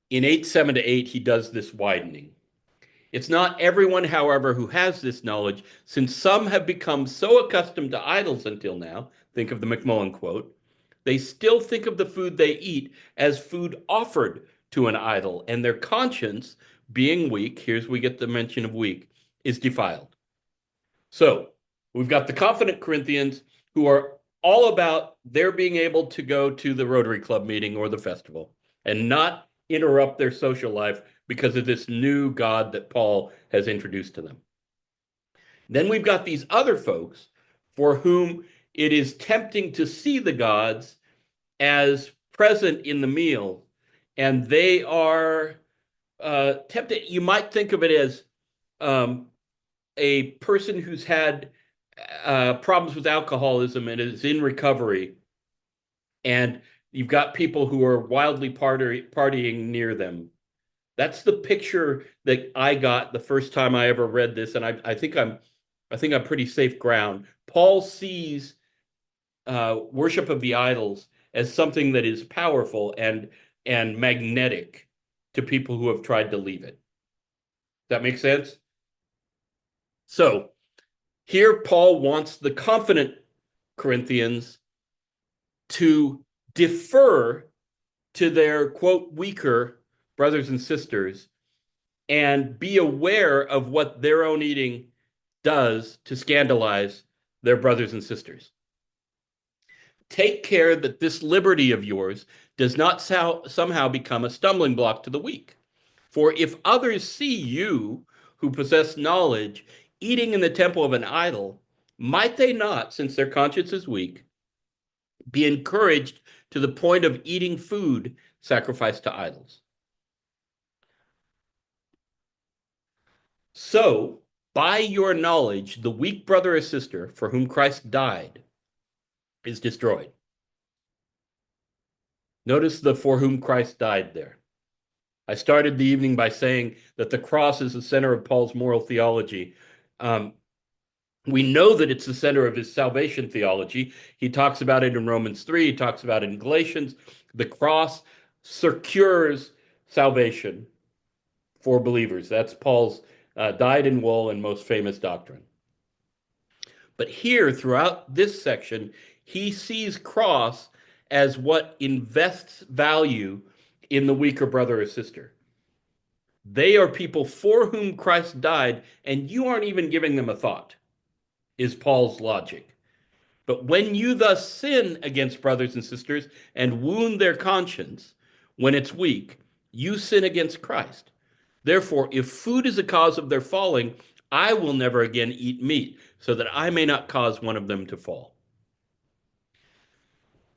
In 8:7 to 8, he does this widening. It's not everyone, however, who has this knowledge, since some have become so accustomed to idols until now, think of the McMullen quote, they still think of the food they eat as food offered to an idol, and their conscience, being weak, here's we get the mention of weak, is defiled. So we've got the confident Corinthians who are all about their being able to go to the Rotary Club meeting or the festival and not interrupt their social life because of this new God that Paul has introduced to them. Then we've got these other folks for whom it is tempting to see the gods as present in the meal, and they are tempted. You might think of it as um, a person who's had problems with alcoholism and is in recovery, and you've got people who are wildly partying near them. That's the picture that I got the first time I ever read this, and I think I'm pretty safe ground. Paul sees worship of the idols as something that is powerful and magnetic to people who have tried to leave it. Does that make sense? So here, Paul wants the confident Corinthians to defer to their, quote, weaker brothers and sisters and be aware of what their own eating does to scandalize their brothers and sisters. Take care that this liberty of yours does not somehow become a stumbling block to the weak. For if others see you who possess knowledge eating in the temple of an idol, might they not, since their conscience is weak, be encouraged to the point of eating food sacrificed to idols? So, by your knowledge, the weak brother or sister for whom Christ died is destroyed. Notice the for whom Christ died there. I started the evening by saying that the cross is the center of Paul's moral theology. Um, we know that it's the center of his salvation theology. He talks about it in Romans 3, he talks about it in Galatians. The cross secures salvation for believers. That's Paul's dyed in wool and most famous doctrine. But here, throughout this section, he sees cross as what invests value in the weaker brother or sister. They are people for whom Christ died, and you aren't even giving them a thought, is Paul's logic. But when you thus sin against brothers and sisters and wound their conscience when it's weak, you sin against Christ. Therefore, if food is a cause of their falling, I will never again eat meat, so that I may not cause one of them to fall.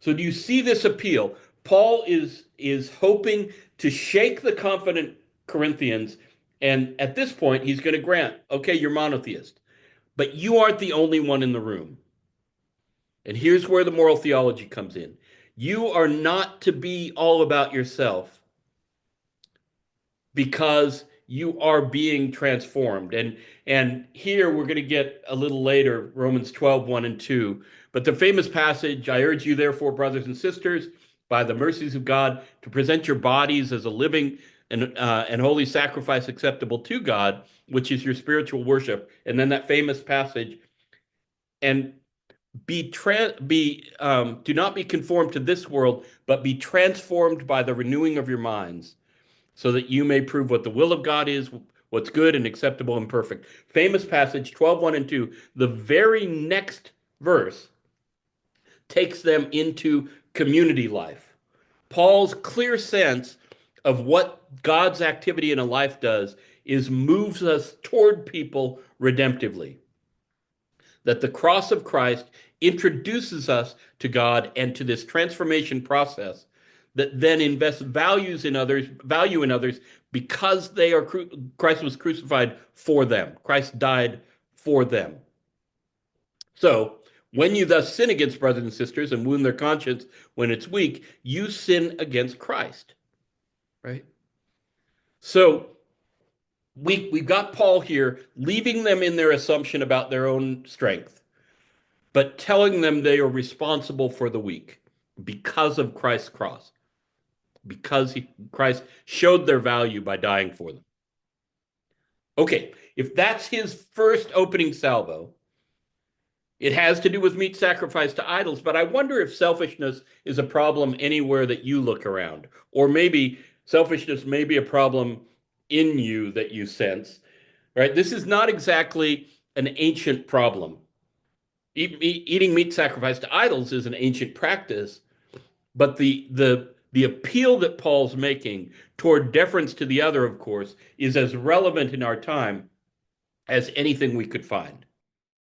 So do you see this appeal? Paul is hoping to shake the confident Corinthians, and at this point, he's going to grant, okay, you're monotheist, but you aren't the only one in the room. And here's where the moral theology comes in. You are not to be all about yourself because you are being transformed. And here we're going to get a little later, Romans 12, 1 and 2. But the famous passage, I urge you, therefore, brothers and sisters, by the mercies of God, to present your bodies as a living and holy sacrifice acceptable to God, which is your spiritual worship. And then that famous passage, and do not be conformed to this world, but be transformed by the renewing of your minds, so that you may prove what the will of God is, what's good and acceptable and perfect. Famous passage 12, 1 and 2. The very next verse takes them into community life. Paul's clear sense of what God's activity in a life does is moves us toward people redemptively. That the cross of Christ introduces us to God and to this transformation process that then invests value in others because Christ was crucified for them. Christ died for them. So, when you thus sin against brothers and sisters and wound their conscience when it's weak, you sin against Christ, right? So, we've got Paul here leaving them in their assumption about their own strength, but telling them they are responsible for the weak because of Christ's cross. because Christ showed their value by dying for them. Okay, if that's his first opening salvo, it has to do with meat sacrificed to idols, but I wonder if selfishness is a problem anywhere that you look around. Or maybe selfishness may be a problem in you that you sense. Right? This is not exactly an ancient problem. Eating meat sacrificed to idols is an ancient practice, but the appeal that Paul's making toward deference to the other, of course, is as relevant in our time as anything we could find.